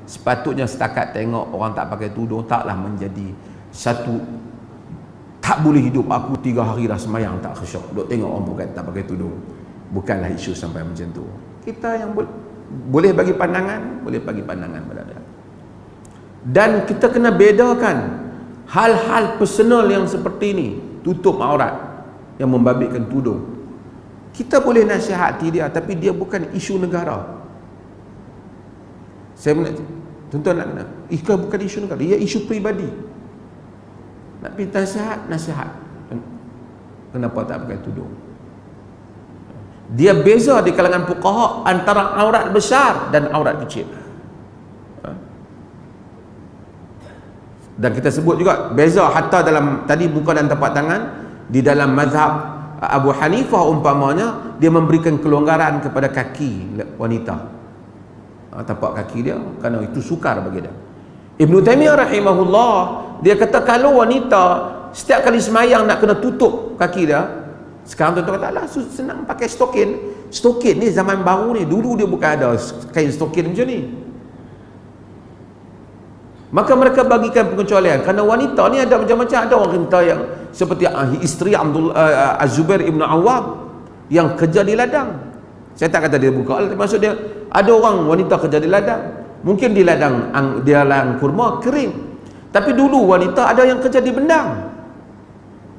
Sepatutnya setakat tengok orang tak pakai tudung taklah menjadi satu, tak boleh hidup aku 3 hari dah semayang tak khusyuk, duk tengok orang bukan tak pakai tudung. Bukanlah isu sampai macam tu. Kita yang boleh bagi pandangan, boleh bagi pandangan pada dia. Dan kita kena bedakan hal-hal personal yang seperti ini, tutup aurat yang membabitkan tudung. Kita boleh nasihati dia, tapi dia bukan isu negara. Saya tuan-tuan nak kena, bukan isu negara, ia isu peribadi. Nak minta nasihat. Kenapa tak pakai tudung? Dia beza di kalangan fuqaha antara aurat besar dan aurat kecil. Dan kita sebut juga beza hatta dalam tadi muka dan tapak tangan. Di dalam mazhab Abu Hanifah umpamanya, dia memberikan kelonggaran kepada kaki wanita, tapak kaki dia, kerana itu sukar bagi dia. Ibn Taimiyah rahimahullah, dia kata kalau wanita setiap kali semayang nak kena tutup kaki dia, sekarang tuan-tuan kata, alah senang pakai stokin. Stokin ni zaman baru ni, dulu dia bukan ada kain stokin macam ni. Maka mereka bagikan pengecualian, kerana wanita ni ada macam-macam. Ada wanita yang seperti isteri Az-Zubair ibn Awwam yang kerja di ladang. Saya tak kata dia buka, maksud dia ada orang wanita kerja di ladang, mungkin di ladang kurma kering, tapi dulu wanita ada yang kerja di bendang,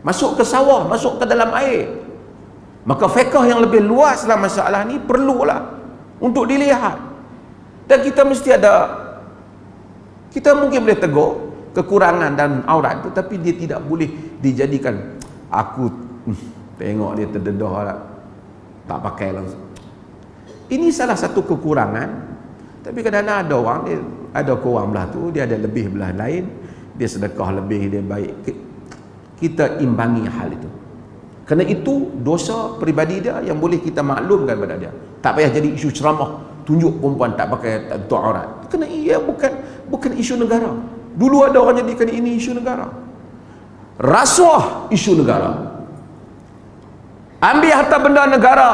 masuk ke sawah, masuk ke dalam air. Maka fiqh yang lebih luas dalam masalah ni perlulah untuk dilihat. Dan kita mesti ada, kita mungkin boleh tegur kekurangan dan aurat itu, tapi dia tidak boleh dijadikan, aku tengok dia terdedah lah, tak pakai langsung. Ini salah satu kekurangan. Tapi kadang-kadang ada orang, dia ada kurang belah tu, dia ada lebih belah lain, dia sedekah lebih, dia baik. Kita imbangi hal itu. Kerana itu dosa peribadi dia yang boleh kita maklumkan pada dia. Tak payah jadi isu ceramah, tunjuk perempuan tak pakai tutup aurat. Kerana ia bukan isu negara. Dulu ada orang jadikan ini isu negara. Rasuah isu negara. Ambil harta benda negara,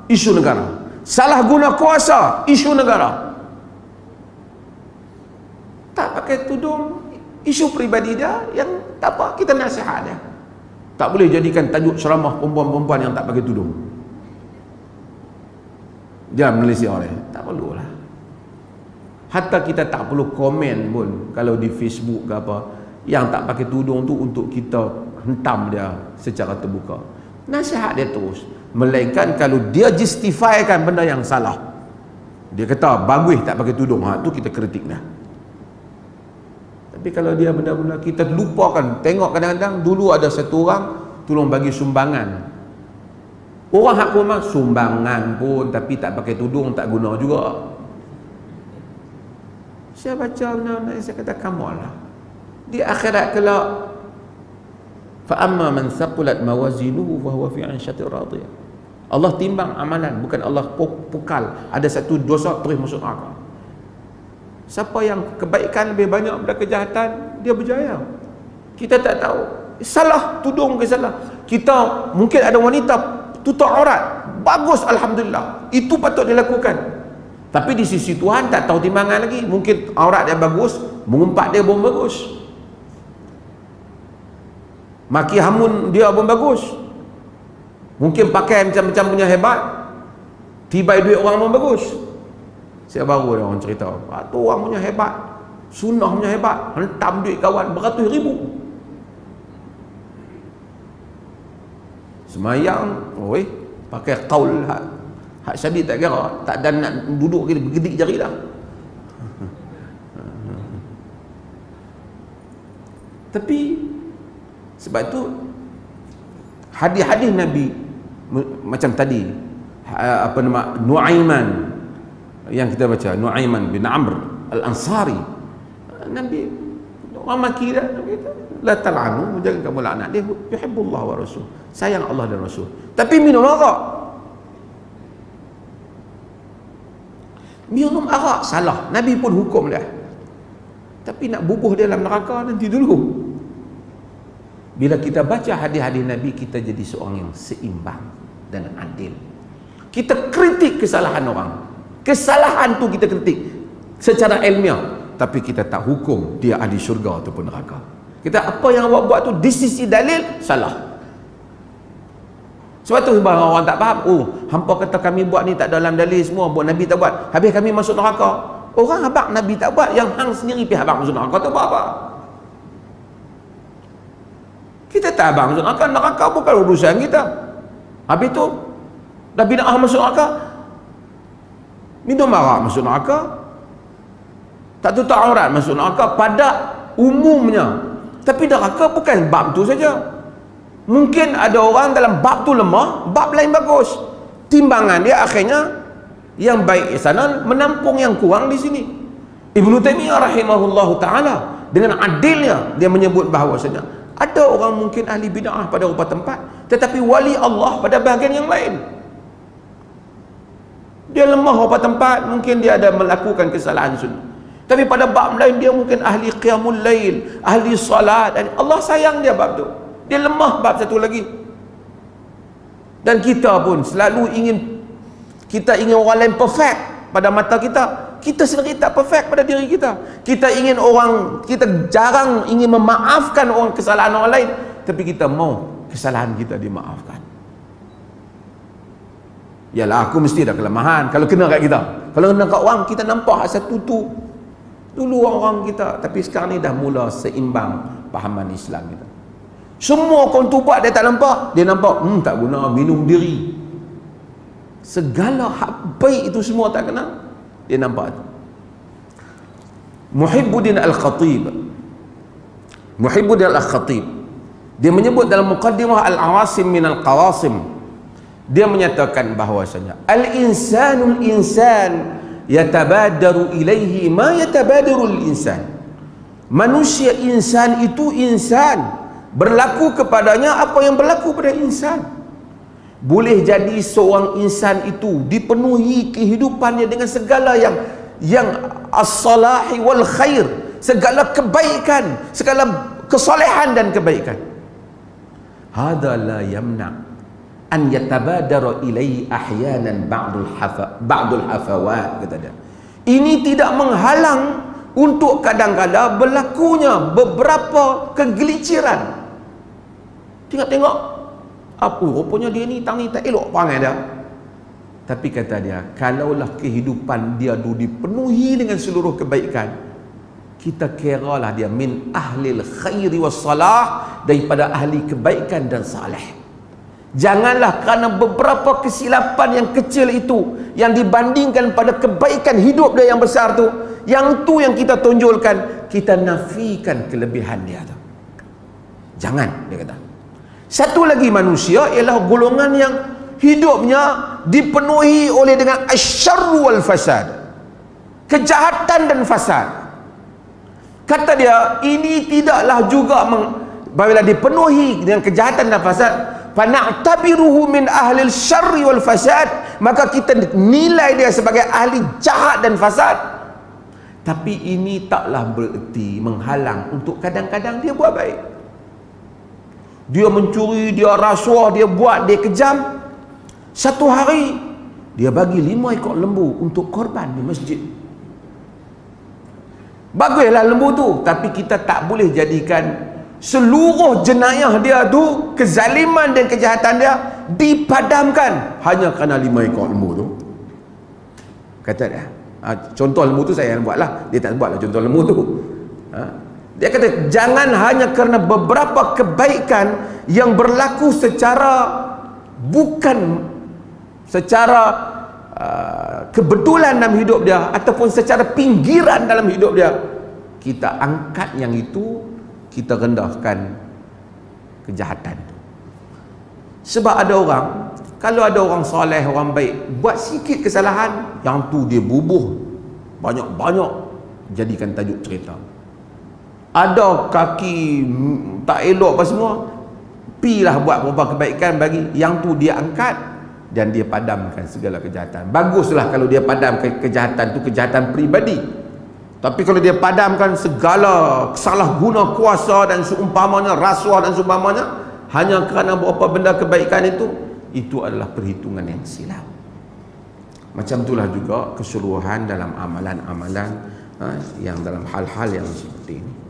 isu negara. Salah guna kuasa, isu negara. Tak pakai tudung, isu peribadi dia yang tak apa, kita nasihat dia. Tak boleh jadikan tajuk ceramah perempuan-perempuan yang tak pakai tudung. Jangan Malaysia orang, tak perlulah. Hatta kita tak perlu komen pun kalau di Facebook ke apa, yang tak pakai tudung tu untuk kita hentam dia secara terbuka. Nasihat dia terus. Melainkan kalau dia justifykan benda yang salah, dia kata bagus tak pakai tudung, tu kita kritik dah. Tapi kalau dia benda-benda kita lupakan. Tengok kadang-kadang dulu ada satu orang tolong bagi sumbangan, orang hak rumah sumbangan pun tapi tak pakai tudung, tak guna juga. Saya baca benda-benda, saya kata kamu lah di akhirat kelak, fa amma man thaqulat mawazinuhu fa huwa fi 'ishatir radiyah. Allah timbang amalan, bukan Allah pukal. Ada satu dosa terus masuk neraka. Siapa yang kebaikan lebih banyak daripada kejahatan, dia berjaya. Kita tak tahu salah tudung ke salah. Kita mungkin ada wanita tutup aurat, bagus, alhamdulillah, itu patut dilakukan. Tapi di sisi Tuhan tak tahu timbangan lagi. Mungkin aurat dia bagus, mengumpat dia pun bagus, maki hamun dia pun bagus, mungkin pakai macam-macam punya hebat, tibai duit orang pun bagus. Saya baru ada orang cerita, tu orang punya hebat, sunnah punya hebat, hentam duit kawan beratus ribu. Semayang, pakai qaul hak syadid tak kira, tak dan nak duduk kita bergedik jari dah. Tapi sebab tu hadis-hadis Nabi macam tadi, apa nama, Nuaiman yang kita baca, Nuaiman bin Amr Al-Ansari, Nabi orang maki dah, la tal'anu, jangan kamu laknat dia, yuhibbullah wa rasul, sayang Allah dan Rasul, tapi minum arak. Minum arak salah, Nabi pun hukum dah, tapi nak bubuh dalam neraka nanti dulu. Bila kita baca hadis-hadis Nabi, kita jadi seorang yang seimbang dan adil. Kita kritik kesalahan orang, kesalahan tu kita kritik. secara ilmiah, tapi kita tak hukum dia ahli syurga ataupun neraka. Kita apa yang awak buat tu di sisi dalil salah. Sebab tu sebahagian orang tak faham, oh hampa kata kami buat ni tak dalam dalil semua, buat Nabi tak buat, habis kami masuk neraka. Orang habaq Nabi tak buat, yang hang sendiri pergi habaq masuk neraka tu buat apa? Kita tak habaq masuk neraka, neraka bukan urusan kita. Habis tu dah bid'ah masuk neraka, minum arak masuk neraka, tak tutup aurat masuk neraka pada umumnya. Tapi neraka bukan bab tu saja. Mungkin ada orang dalam bab tu lemah, bab lain bagus. Timbangan dia akhirnya yang baik di sana menampung yang kurang di sini. Ibnu Taimiyah rahimahullahu taala dengan adilnya dia menyebut bahawasanya ada orang mungkin ahli bid'ah pada beberapa tempat, tetapi wali Allah pada bahagian yang lain. Dia lemah beberapa tempat, mungkin dia ada melakukan kesalahan sunnah. Tapi pada bab lain dia mungkin ahli qiyamul lail, ahli salat, dan Allah sayang dia bab tu. Dia lemah bab satu lagi. Dan kita pun selalu ingin orang lain perfect pada mata kita. Kita sendiri tak perfect pada diri kita. Kita jarang ingin memaafkan orang kesalahan orang lain, tapi kita mau kesalahan kita dimaafkan. Yalah, aku mesti ada kelemahan kalau kena kat kita. Kalau kena kat orang, kita nampak satu tu dulu orang kita, tapi sekarang ni dah mula seimbang pahaman Islam kita. Semua kau tu buat dia tak nampak, dia nampak tak guna, minum diri, segala hak baik itu semua tak kena, dia nampak. Muhibbuddin Al-Khatib dia menyebut dalam Muqaddimah Al-Awasim min Al-Qawasim, dia menyatakan bahawasanya al-insanul insan yatabadaru ilaihi ma yatabadaru al-insan. Manusia insan itu insan, berlaku kepadanya apa yang berlaku pada insan. Boleh jadi seorang insan itu dipenuhi kehidupannya dengan segala yang as-salahi wal khair, segala kebaikan, segala kesolehan dan kebaikan. Hadza la yamna an yatabadara ilaihi ahyanan ba'dul hafawat, kata dia. Ini tidak menghalang untuk kadang-kadang berlakunya beberapa kegeliciran. Tengok apa rupanya dia ni, tang ni tak elok perangai dia. Tapi kata dia, kalaulah kehidupan dia dipenuhi dengan seluruh kebaikan, kita kiralah dia min ahlil khairi was salah, daripada ahli kebaikan dan saleh. Janganlah kerana beberapa kesilapan yang kecil itu yang dibandingkan pada kebaikan hidup dia yang besar tu, yang tu yang kita tonjolkan, kita nafikan kelebihan dia tu. Jangan, dia kata. Satu lagi manusia ialah golongan yang hidupnya dipenuhi oleh dengan asyarru wal fasad, kejahatan dan fasad. Kata dia, ini tidaklah juga apabila dipenuhi dengan kejahatan dan fasad, fana'tabiruhu min ahlil syarri wal fasad, maka kita nilai dia sebagai ahli jahat dan fasad. Tapi ini taklah bererti menghalang untuk kadang-kadang dia buat baik. Dia mencuri, dia rasuah, dia buat, dia kejam. Satu hari dia bagi 5 ekor lembu untuk korban di masjid. Baguslah lembu tu, tapi kita tak boleh jadikan seluruh jenayah dia tu, kezaliman dan kejahatan dia dipadamkan hanya kerana 5 ekor lembu tu. Kata dia, contoh lembu tu saya yang buatlah, dia tak buatlah contoh lembu tu. Dia kata jangan hanya kerana beberapa kebaikan yang berlaku secara bukan secara kebetulan dalam hidup dia ataupun secara pinggiran dalam hidup dia, kita angkat yang itu, kita rendahkan kejahatan tu. Sebab ada orang, kalau ada orang soleh, orang baik, buat sikit kesalahan, yang tu dia bubuh banyak-banyak jadikan tajuk cerita. Ada kaki tak elok apa semua, pilah buat beberapa kebaikan bagi, yang tu dia angkat dan dia padamkan segala kejahatan. Baguslah kalau dia padamkan kejahatan tu, kejahatan peribadi. Tapi kalau dia padamkan segala salah guna kuasa dan seumpamanya, rasuah dan seumpamanya, hanya kerana beberapa benda kebaikan itu adalah perhitungan yang silap. Macam itulah juga keseluruhan dalam amalan-amalan yang dalam hal-hal yang seperti ini.